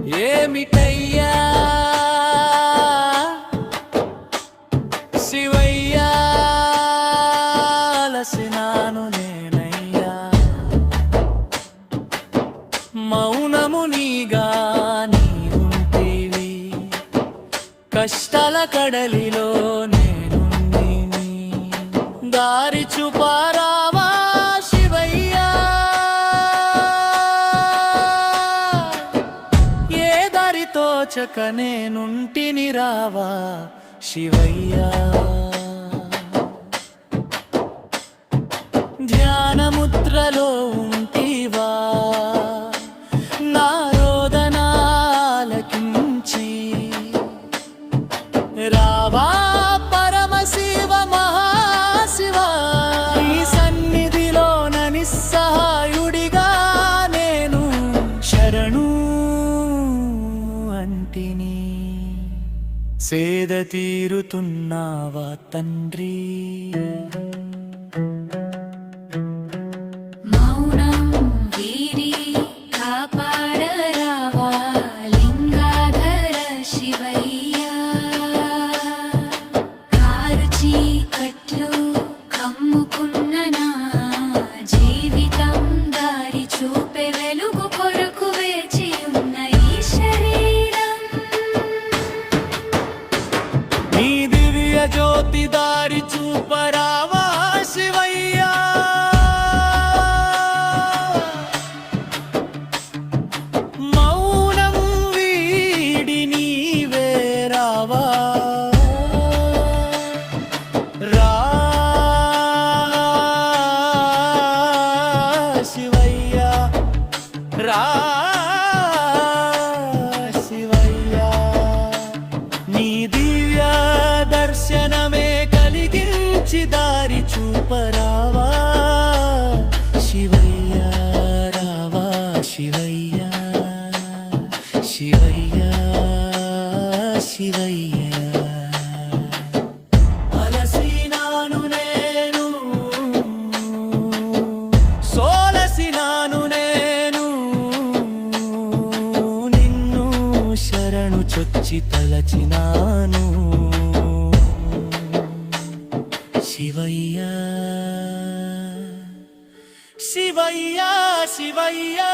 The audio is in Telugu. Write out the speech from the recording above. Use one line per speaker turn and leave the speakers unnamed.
ఏమిటయ్యా శివయ్యా అలసినాను నేనయ్యా మౌనము నీగా నీవుంటివి కష్టాల కడలిలో నేను దారి చూపారావా శివయ్యా ఏ దారి తోచక నేనుంటిని రావా శివయ్యా ధ్యానముద్రలో ఉంటివా నా రోదనాలకించి రావా పరమశివ మహాశివ నీ సన్నిధిలోన నిస్సహాయుడిగా నేను శరణు అంటిని సేద తీరుతున్నావా తండ్రి జ్యోతి దారి చూపరావా శివయ్యా మౌనం వీడి నీవే రావా రా శివయ్యా రా శివయ్యా నీ దివ్య దర్శనమే కలిగించి దారి చూపరావా శివయ్యా రావా శివయ్యా శివయ్యా శివయ్యా అలసినాను నేను సోలసినాను నేను నిన్ను శరణు చొచ్చి తలచినాను శివయ్యా శివయ్యా శివయ్యా